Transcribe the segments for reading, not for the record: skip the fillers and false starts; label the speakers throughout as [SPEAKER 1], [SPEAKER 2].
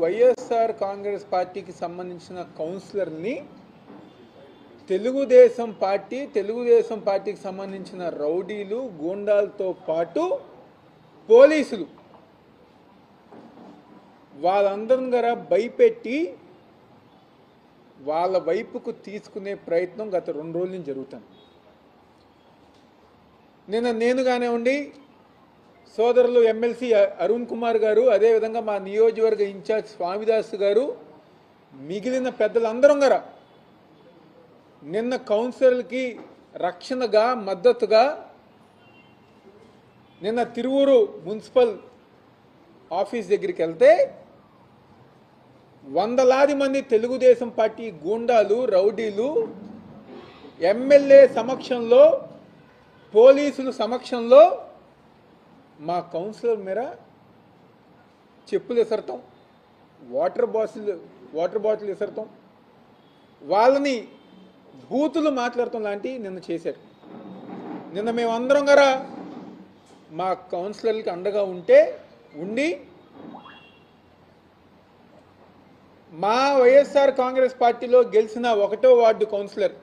[SPEAKER 1] వైఎస్ఆర్ కాంగ్రెస్ పార్టీకి సంబంధించిన కౌన్సిలర్ని తెలుగుదేశం పార్టీకి సంబంధించిన రౌడీలు గూండాలతో పాటు పోలీసులు వాళ్ళందరం గారా భయపెట్టి వాళ్ళ వైపుకు తీసుకునే ప్రయత్నం గత 2 రోజుల నుంచి జరుగుతుంది. నేను కానివ్వండి, సోదరులు ఎమ్మెల్సీ అరుణ్ కుమార్ గారు, అదేవిధంగా మా నియోజకవర్గ ఇన్ఛార్జ్ స్వామిదాస్ గారు, మిగిలిన పెద్దలందరం గారా నిన్న కౌన్సిలర్కి రక్షణగా మద్దతుగా నిన్న తిరువూరు మున్సిపల్ ఆఫీస్ దగ్గరికి వెళ్తే వందలాది మంది తెలుగుదేశం పార్టీ గూండాలు రౌడీలు ఎమ్మెల్యే సమక్షంలో పోలీసుల సమక్షంలో మా కౌన్సిలర్ మీద చెప్పులు ఎసరటం, వాటర్ బాటిల్ ఎసరటం, వాళ్ళని బూతులు మాట్లాడటం లాంటివి నిన్న చేశారు. నిన్న మేమందరం గారా మా కౌన్సిలర్కి అండగా ఉండి మా వైఎస్ఆర్ కాంగ్రెస్ పార్టీలో గెలిచిన 1వ వార్డు కౌన్సిలర్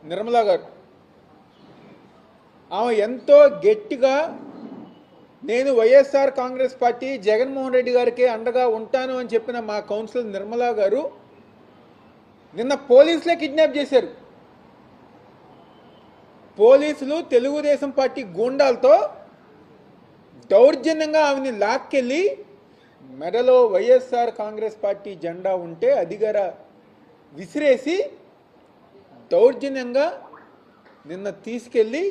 [SPEAKER 1] నిర్మలా గారు, ఆమె ఎంతో గట్టిగా నేను వైఎస్ఆర్ కాంగ్రెస్ పార్టీ జగన్మోహన్ రెడ్డి గారికి అండగా ఉంటాను అని చెప్పిన మా కౌన్సిలర్ నిర్మలా గారు నిన్న పోలీసులే కిడ్నాప్ చేశారు. పోలీసులు తెలుగుదేశం పార్టీ గూండాలతో దౌర్జన్యంగా ఆమెని లాక్కెళ్ళి మెడలో వైఎస్ఆర్ కాంగ్రెస్ పార్టీ జెండా ఉంటే అదిగర విసిరేసి దౌర్జన్యంగా నిన్న తీసుకెళ్ళి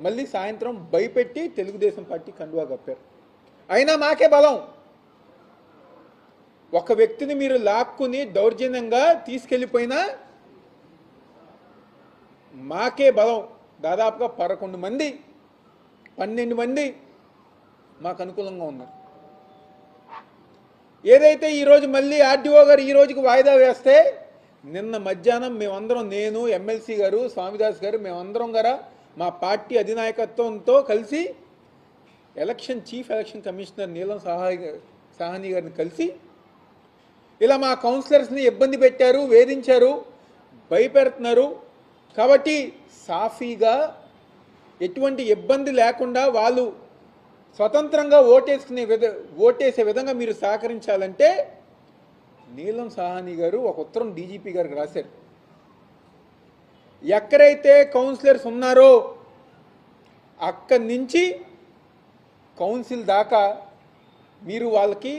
[SPEAKER 1] మళ్ళీ సాయంత్రం భయపెట్టి తెలుగుదేశం పార్టీ కండువా కప్పారు. అయినా మాకే బలం. ఒక వ్యక్తిని మీరు లాక్కుని దౌర్జన్యంగా తీసుకెళ్ళిపోయినా మాకే బలం. దాదాపుగా 11 మంది 12 మంది మాకు అనుకూలంగా ఉన్నారు. ఏదైతే ఈరోజు మళ్ళీ ఆర్డీఓ గారు ఈ రోజుకి వాయిదా వేస్తే నిన్న మధ్యాహ్నం మేమందరం, నేను ఎమ్మెల్సీ గారు స్వామిదాస్ గారు, మేమందరం గారా మా పార్టీ అధినాయకత్వంతో కలిసి చీఫ్ ఎలక్షన్ కమిషనర్ నీలం సాహ్ని గారిని కలిసి ఇలా మా కౌన్సిలర్స్ని ఇబ్బంది పెట్టారు, వేధించారు, భయపెడుతున్నారు కాబట్టి సాఫీగా ఎటువంటి ఇబ్బంది లేకుండా వాళ్ళు స్వతంత్రంగా ఓటేసే విధంగా మీరు సహకరించాలంటే నీలం సాహ్ని గారు ఒక ఉత్తరం డీజీపీ గారికి రాశారు. ఎక్కడైతే కౌన్సిలర్స్ ఉన్నారో అక్కడి నుంచి కౌన్సిల్ దాకా మీరు వాళ్ళకి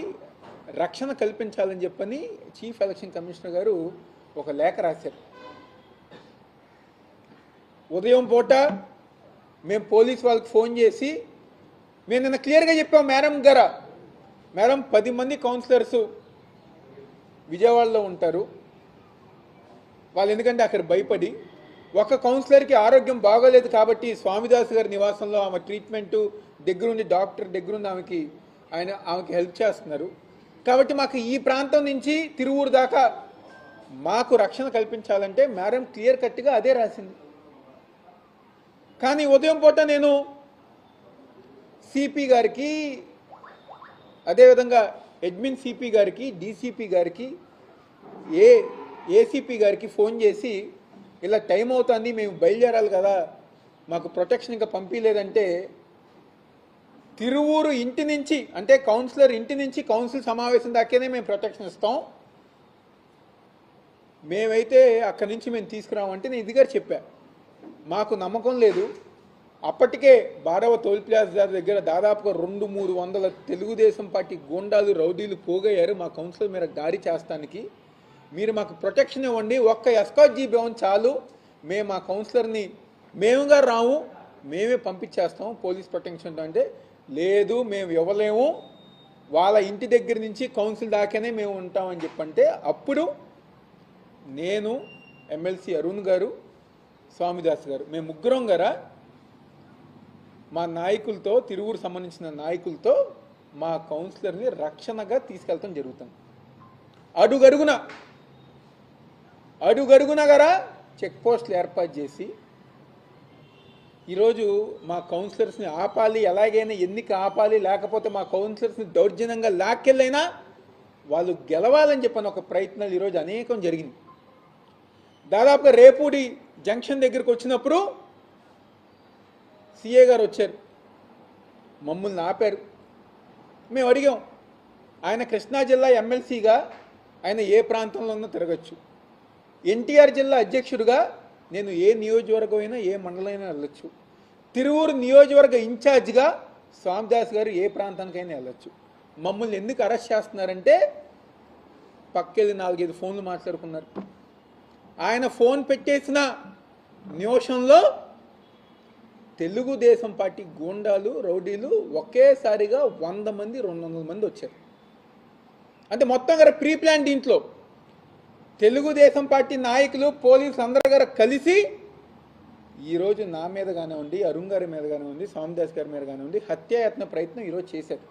[SPEAKER 1] రక్షణ కల్పించాలని చెప్పని చీఫ్ ఎలక్షన్ కమిషనర్ గారు ఒక లేఖ రాశారు. ఉదయం పూట మేము పోలీస్ వాళ్ళకి ఫోన్ చేసి మేము నిన్న క్లియర్గా చెప్పాం, మేడం 10 మంది కౌన్సిలర్స్ విజయవాడలో ఉంటారు. వాళ్ళు ఎందుకంటే అక్కడ భయపడి ఒక కౌన్సిలర్కి ఆరోగ్యం బాగోలేదు కాబట్టి స్వామిదాస్ గారి నివాసంలో ఆమె ట్రీట్మెంటు దగ్గరుండి డాక్టర్ దగ్గరుండి ఆమెకి హెల్ప్ చేస్తున్నారు. కాబట్టి మాకు ఈ ప్రాంతం నుంచి తిరువూరు దాకా మాకు రక్షణ కల్పించాలంటే మేడం క్లియర్ కట్గా అదే రాసింది. కానీ ఉదయం పూట నేను సిపి గారికి, అదేవిధంగా అడ్మిన్ సిపి గారికి, డీసీపీ గారికి, ఏసీపీ గారికి ఫోన్ చేసి ఇలా టైం అవుతుంది, మేము బయలుదేరాలి కదా, మాకు ప్రొటెక్షన్ ఇంకా పంపించలేదంటే తిరువూరు ఇంటి నుంచి, అంటే కౌన్సిలర్ ఇంటి నుంచి కౌన్సిల్ సమావేశం దాకానే మేము ప్రొటెక్షన్ ఇస్తాం, మేమైతే అక్కడి నుంచి మేము తీసుకురామంటే నేను ఇది గారు చెప్పా. మాకు నమ్మకం లేదు. అప్పటికే 12వ టోల్ ప్లాజా దగ్గర దాదాపుగా 200-300 తెలుగుదేశం పార్టీ గూండాలు రౌడీలు పోగయ్యారు మా కౌన్సిలర్ మీద దాడి చేస్తానికి. మీరు మాకు ప్రొటెక్షన్ ఇవ్వండి, ఒక్క ఎస్కాట్ జీప్ ఇవ్వండి చాలు, మేము మా కౌన్సిలర్ని మేముగా రాము, మేమే పంపించేస్తాం పోలీస్ ప్రొటెక్షన్ అంటే. లేదు మేము ఇవ్వలేము, వాళ్ళ ఇంటి దగ్గర నుంచి కౌన్సిల్ దాకానే మేము ఉంటామని చెప్పంటే అప్పుడు నేను, ఎమ్మెల్సీ అరుణ్ గారు, స్వామిదాస్ గారు, మేము ముగ్గురం గారా మా నాయకులతో, తిరువూరు సంబంధించిన నాయకులతో మా కౌన్సిలర్ని రక్షణగా తీసుకెళ్తాం జరుగుతుంది. అడుగడుగున గారా చెక్ పోస్టులు ఏర్పాటు చేసి ఈరోజు మా కౌన్సిలర్స్ని ఆపాలి, ఎలాగైనా ఎన్నిక ఆపాలి, లేకపోతే మా కౌన్సిలర్స్ని దౌర్జన్యంగా లాక్కెళ్ళైనా వాళ్ళు గెలవాలని చెప్పని ఒక ప్రయత్నాలు ఈరోజు అనేకం జరిగింది. దాదాపుగా రేపూడి జంక్షన్ దగ్గరికి వచ్చినప్పుడు సిఏ గారు వచ్చారు, మమ్మల్ని ఆపారు. మేము అడిగాం, ఆయన కృష్ణా జిల్లా ఎమ్మెల్సీగా ఆయన ఏ ప్రాంతంలో ఉన్నా తిరగచ్చు, ఎన్టీఆర్ జిల్లా అధ్యక్షుడిగా నేను ఏ నియోజకవర్గం అయినా ఏ మండలం అయినా వెళ్ళొచ్చు, తిరువూరు నియోజకవర్గ ఇన్ఛార్జిగా స్వామిదాస్ గారు ఏ ప్రాంతానికైనా వెళ్ళొచ్చు, మమ్మల్ని ఎందుకు అరెస్ట్ చేస్తున్నారంటే పక్కెళ్ళి 4-5 ఫోన్లు మాట్లాడుకున్నారు. ఆయన ఫోన్ పెట్టేసిన నిమిషంలో తెలుగుదేశం పార్టీ గూండాలు రౌడీలు ఒకేసారిగా 100 మంది 200 మంది వచ్చారు. అంటే మొత్తం గారు ప్రీ ప్లాన్. దీంట్లో తెలుగుదేశం పార్టీ నాయకులు పోలీసులు అందరూ గారు కలిసి ఈరోజు నా మీద కానివ్వండి, అరుణ్ గారి మీద కానివ్వండి, స్వామిదాస్ గారి మీద కానివ్వండి హత్యాయత్న ప్రయత్నం ఈరోజు చేశారు.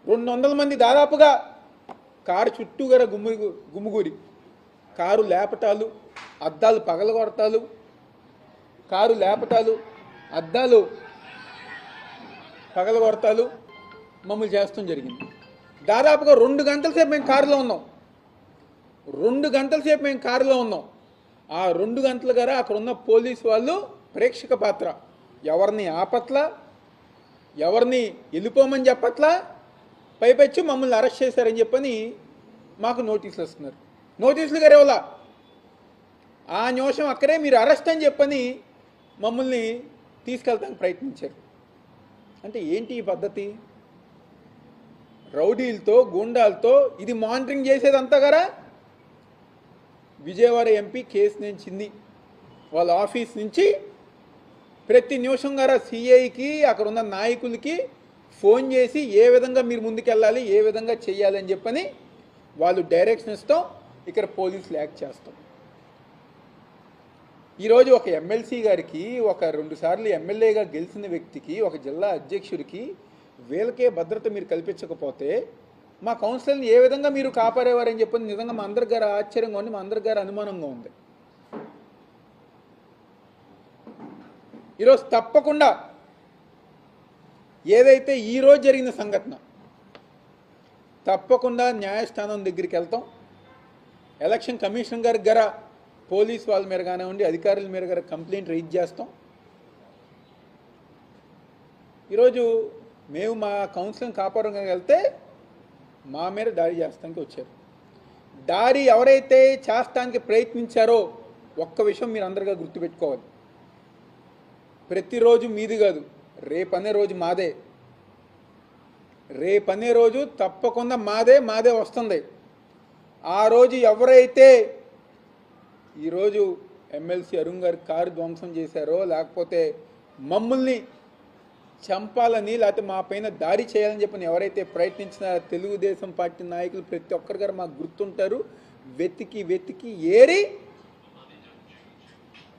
[SPEAKER 1] 200 మంది దాదాపుగా కారు చుట్టూ గల గుమ్ముగూడి కారు లేపటాలు, అద్దాలు పగలగొడతాలు, కారు లేపటాలు, అద్దాలు పగలగొడతాలు మమ్మల్ని చేస్తాం జరిగింది. దాదాపుగా 2 గంటల సేపు మేము కారులో ఉన్నాం. 2 గంటల సేపు మేము కారులో ఉన్నాం. ఆ 2 గంటల గారా అక్కడ ఉన్న పోలీసు వాళ్ళు ప్రేక్షక పాత్ర. ఎవరిని ఆపట్లా, ఎవరిని వెళ్ళిపోమని చెప్పట్లా, పైపెచ్చి మమ్మల్ని అరెస్ట్ చేశారని చెప్పని మాకు నోటీసులు వస్తున్నారు. నోటీసులు గారు ఇవ్వాల, ఆ నిమిషం అక్కడే మీరు అరెస్ట్ అని చెప్పని మమ్మల్ని తీసుకెళ్తానికి ప్రయత్నించారు. అంటే ఏంటి ఈ పద్ధతి? రౌడీలతో గూండాలతో ఇది మానిటరింగ్ చేసేదంతా గారా విజయవాడ ఎంపీ కేశినేని చిన్ని వాళ్ళ ఆఫీస్ నుంచి ప్రతి నిమిషం గారా సిఐకి అక్కడ ఉన్న నాయకులకి ఫోన్ చేసి ఏ విధంగా మీరు ముందుకెళ్ళాలి, ఏ విధంగా చేయాలి అని చెప్పని వాళ్ళు డైరెక్షన్ ఇస్తాం. ఇక్కడ పోలీసులు యాక్ట్ చేస్తాం. ఈరోజు ఒక ఎమ్మెల్సీ గారికి, ఒక 2 సార్లు ఎమ్మెల్యేగా గెలిచిన వ్యక్తికి, ఒక జిల్లా అధ్యక్షుడికి వీళ్ళకే భద్రత మీరు కల్పించకపోతే మా కౌన్సిలర్ని ఏ విధంగా మీరు కాపాడేవారని చెప్పని నిజంగా మా అందరి గారు ఆశ్చర్యంగా ఉంది, మా అందరి గారు అనుమానంగా ఉంది. ఈరోజు తప్పకుండా ఏదైతే ఈరోజు జరిగిన సంఘటన తప్పకుండా న్యాయస్థానం దగ్గరికి వెళ్తాం. ఎలక్షన్ కమిషన్ గారి గార పోలీస్ వాళ్ళ మీద కానివ్వండి, అధికారుల మీద గారు కంప్లైంట్ రైజ్ చేస్తాం. ఈరోజు మేము మా కౌన్సిలింగ్ కాపాడడానికి వెళ్తే మా మీద దాడి చేస్తానికి వచ్చారు. దాడి ఎవరైతే చేస్తానికి ప్రయత్నించారో ఒక్క విషయం మీరు అందరిగా గుర్తుపెట్టుకోవాలి. ప్రతిరోజు మీది కాదు, రేపనే రోజు మాదే. రేపనే రోజు తప్పకుండా మాదే వస్తుంది. ఆ రోజు ఎవరైతే ఈరోజు ఎమ్మెల్సీ అరుణ్ గారి కారు ధ్వంసం చేశారో, లేకపోతే మమ్మల్ని చంపాలని లేకపోతే మా పైన దాడి చేయాలని చెప్పని ఎవరైతే ప్రయత్నించిన తెలుగుదేశం పార్టీ నాయకులు ప్రతి ఒక్కరి గారు మాకు గుర్తుంటారు. వెతికి ఏరి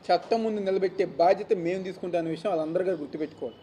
[SPEAKER 1] చట్టం ముందు నిలబెట్టే బాధ్యత మేము తీసుకుంటామనే విషయం వాళ్ళందరూ గారు గుర్తుపెట్టుకోవాలి.